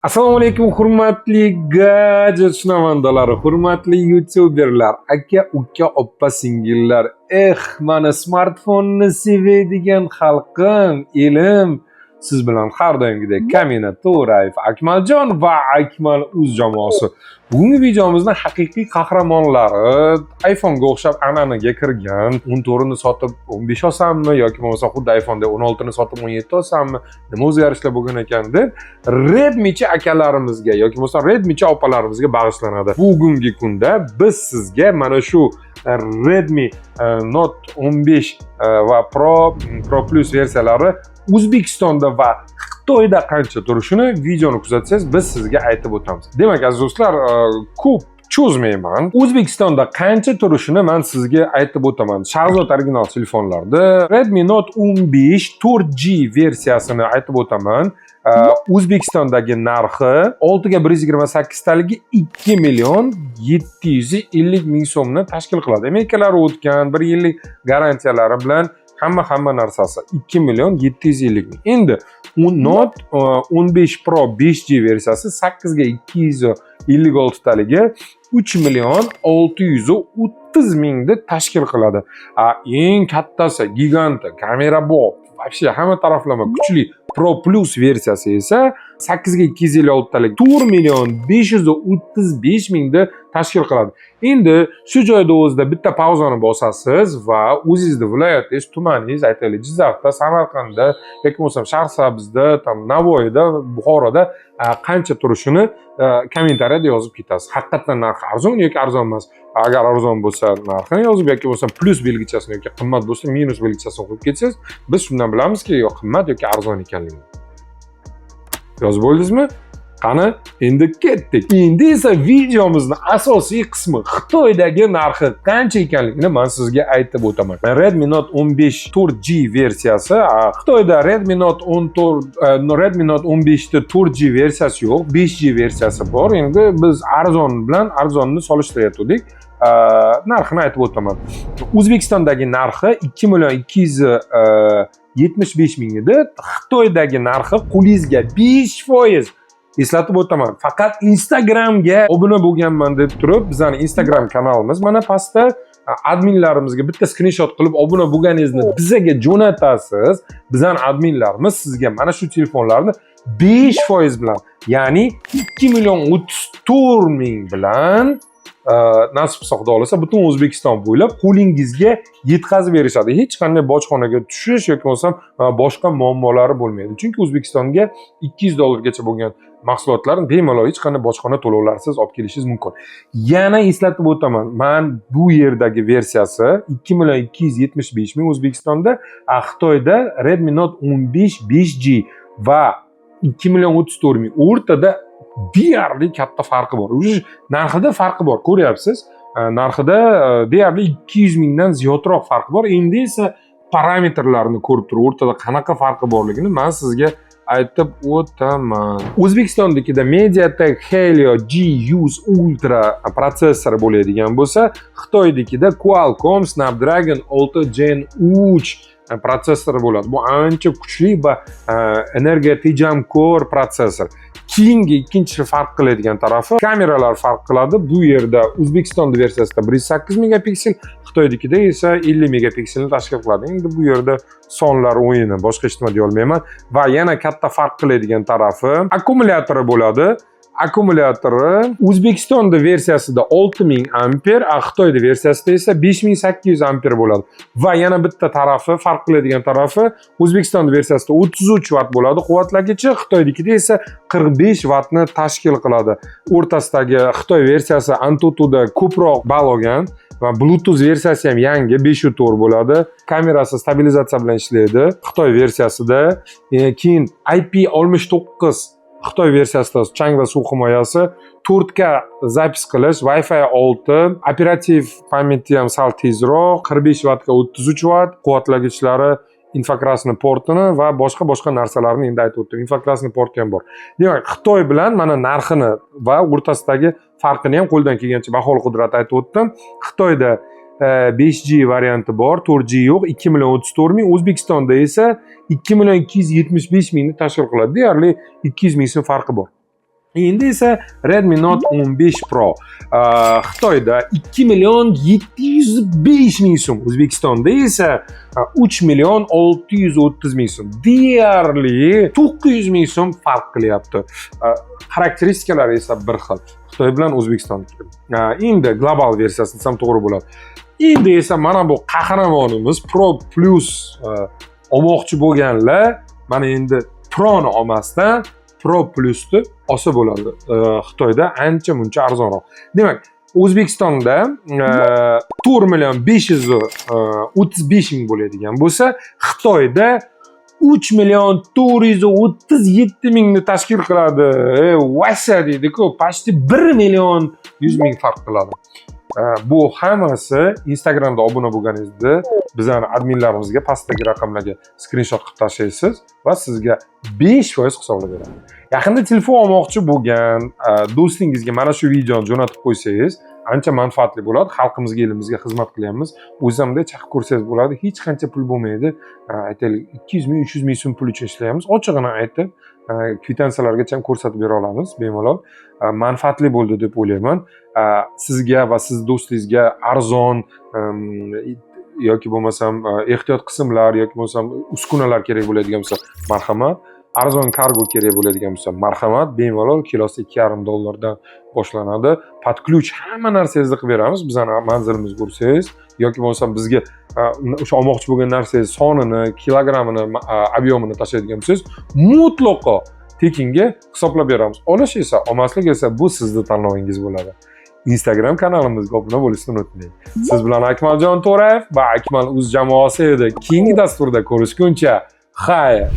Assalomu alaykum hurmatli gadjet shinavandalari, hurmatli youtuberlar, aka, uka, oppa, singillar. Mana smartfonni sevadigan xalqim, elim. Siz bilan har doimgidek Kamina To'rayev, Akmaljon va Akmal uz jamoasi. Bugungi videomizda haqiqiy qahramonlari iPhone'ga o'xshab an'anaga kirgan, 14 ni sotib 15 olsammi yoki bo'lmasa xuddi iPhone'da 16 ni sotib 17 olsammi, nima o'zgarishlar bo'lgan ekan deb Redmichi akalarimizga yoki bo'lmasa Redmichi opalarimizga bag'ishlanadi. Bugungi kunda biz sizga mana shu Redmi Note 15 va Pro Plus versiyalari O'zbekistonda va Xitoyda qancha turishini videoni kuzatsangiz biz sizga aytib o'tamiz. Demak, aziz do'stlar, ko'p cho'zmayman. O'zbekistonda qancha turishini men sizga aytib o'taman. Shahzod original telefonlarda Redmi Note 15 4G versiyasini aytib o'taman. O'zbekistondagi narxi 6 ga 128 taligi 2 million 750 ming so'mni tashkil qiladi. Amerikalar o'tgan 1 yillik garantiyalari bilan hamma narsasi 2 million 750 ming. Endi Note 15 Pro 5G versiyasi 8 ga 256 taligi 3 million 630 mingni tashkil qiladi. Eng kattasi, giganti, kamera bor, вообще hamma taraflama kuchli Pro Plus versiyasi esa 8 ga 256 talik 4 million 535 mingni tashkil qiladi. Endi shu joyda o'zida bitta pauzani bosasiz va o'zingizning viloyatingiz, tumaningiz, aytaylik Jizzaxda, Samarqandda yoki bo'lmasa Shahrisabzda, Navoiyda, Buxoroda qancha turishini kommentariyada yozib ketasiz. Haqiqatan narxi arzon yoki arzon emas. Agar arzon bo'lsa narxini yozib yoki bo'lsa plus belgichasini yoki qimmat bo'lsa minus belgichasini qo'yib ketsangiz, biz shundan bilamizki, yo qimmat yoki arzon ekanligini. Yozib bo'ldingizmi? Qani, endi ketdik. Endi esa videomizning asosiy qismi Xitoydagi narxi qancha ekanligini men sizga aytib o'taman. Redmi Note 15 4G versiyasi, Xitoyda Redmi Note 15 da 4G versiyasi yo'q, 5G versiyasi bor. Endi biz arzon bilan arzonni solishtirayotgandik. Narxini aytib o'taman. O'zbekistondagi narxi 2 million 275 ming edi. Xitoydagi narxi qo'lingizga 5%. Eslatib o'taman. Faqat Instagramga obuna bo'lganman deb turib, bizning Instagram kanalimiz mana pastda adminlarimizga bitta screenshot qilib obuna bo'lganingizni bizaga jo'natasiz. Bizning adminlarimiz sizga mana shu telefonlarni 5% bilan, ya'ni 2 million 34 ming bilan nasib qilsa Xudo xolasa butun O'zbekiston bo'ylab qo'lingizga yetkazib berishadi. Hech qanday bojxonaga tushish yoki bo'lsam boshqa muammolari bo'lmaydi. Chunki O'zbekistonga 200 dollargacha bo'lgan mahsulotlarni bemalol hech qanday bojxona to'lovlarsiz olib kelishingiz mumkin. Yana eslatib o'taman, men bu yerdagi versiyasi 2 million 275 ming O'zbekistonda, Xitoyda Redmi Note 15 5G va 2 million 34 ming o'rtada deyarli katta farqi bor. Narxida farqi bor, ko'ryapsiz. Narxida deyarli 200 mingdan ziyodroq farqi bor. Endi esa parametrlarni ko'rib turib, o'rtada qanaqa farqi borligini men sizga aytib o'taman. O'zbekistondagida MediaTek Helio G100 Ultra protsessori bo'ladigan bo'lsa, Xitoydagida Qualcomm Snapdragon 6 Gen 3 protsessori bo'ladi. Bu ancha kuchli va energiya tejamkor protsessor. Keyingi ikkinchi farq qiladigan tarafi kameralar farq qiladi. Bu yerda O'zbekiston versiyasida 108 megapiksel, Xitoydagida esa 50 megapikselni tashkil qiladi. Endi bu yerda sonlar o'yini, boshqa hech nima deya olmayman. Va yana katta farq qiladigan tarafi akkumulyatori bo'ladi. Akkumulyatori O'zbekistonda versiyasida 6000 amper, Xitoyda versiyasida esa 5800 amper bo'ladi. Va yana bitta tarafi, farq qiladigan tarafi, O'zbekistonda versiyasida 33 vatt bo'ladi quvvatlagichi, Xitoydagida esa 45 vattni tashkil qiladi. O'rtasidagi Xitoy versiyasi Antutuda ko'proq ball olgan va Bluetooth versiyasi ham yangi 5.4 bo'ladi. Kamerasi stabilizatsiya bilan ishlaydi Xitoy versiyasida. Keyin IP69 Xitoy versiyasida chang va suv himoyasi, 4K zapis qilish, Wi-Fi 6, operativ pamyati ham sal tezroq, 45 vattga 33 vatt, quvvatlagichlari, infokrasni portini va boshqa narsalarni endi aytib o'tdim. Infokrasni porti ham bor. Demak, Xitoy bilan mana narxini va o'rtasidagi farqini ham qo'ldan kelgancha baholi qudrat aytib o'tdim. Xitoyda 5G varianti bor, 4G yo'q, 2 million 34 ming. O'zbekistonda esa 2 million 275 mingni tashkil qiladi. Deyarli 200 ming so'm farqi bor. Endi esa Redmi Note 15 Pro Xitoyda 2.705.000 so'm, O'zbekistonda esa 3.630.000 so'm. Deyarli 900.000 so'm farq qilyapti. Xarakteristikalari esa bir xil. Xitoy bilan O'zbekistonniki. Endi global versiyasini desam to'g'ri bo'ladi. Endi esa mana bu qahramonimiz Pro Plus olmoqchi bo'lganlar mana endi Pro'ni olmasdan Pro Plus'ni olsa bo'ladi. Xitoyda ancha muncha arzonroq. Demak, O'zbekistonda 4.535.000 bo'ladigan bo'lsa, Xitoyda 3.437.000 ni tashkil qiladi. Vasa deydi-ku, почти 1.100.000 farq qiladi. Bu hammasi Instagramda obuna bo'lganingizda bizning adminlarimizga pastdagi raqamlarga skrinshot qilib tashlaysiz va sizga 5% hisoblab beradi. Yaqinda telefon olmoqchi bo'lgan do'stingizga mana shu videoni jo'natib qo'ysangiz, ancha manfaatli bo'ladi. Xalqimizga, elimizga xizmat qilyapmiz. O'zimda chaqib ko'rsangiz bo'ladi. Hech qancha pul bo'lmaydi. Aytaylik 200.000, 300.000 so'm pul uchun ishlayapmiz. Ochig'ini aytib, kvitansiyalargacha ham ko'rsatib bera olamiz bemalol. Manfaatli bo'ldi deb o'ylayman. Sizga va siz do'stingizga arzon yoki bo'lmasam ehtiyot qismlar yoki bo'lmasam uskunalar kerak bo'ladigan bo'lsa, marhamat. Arzon kargo kerak bo'ladigan bo'lsa, marhamat. Bemalol kilosi $2.5 dan boshlanadi. Podключ hamma narsangizni qilib beramiz. Bizning manzilimizga ursangiz yoki bo'lmasam bizga o'sha olmoqchi bo'lgan narsangiz sonini, kilogrammini, объемini tashlaydigan bo'lsangiz, mutlaqo tekinga hisoblab beramiz. Olish esa, olmaslik esa bu sizning tanlovingiz bo'ladi. Instagram kanalimizga obuna bo'lishni unutmang. Siz bilan Akmaljon To'rayev va Akmal Uz jamoasi edi. Keyingi dasturda ko'rishguncha, xayr.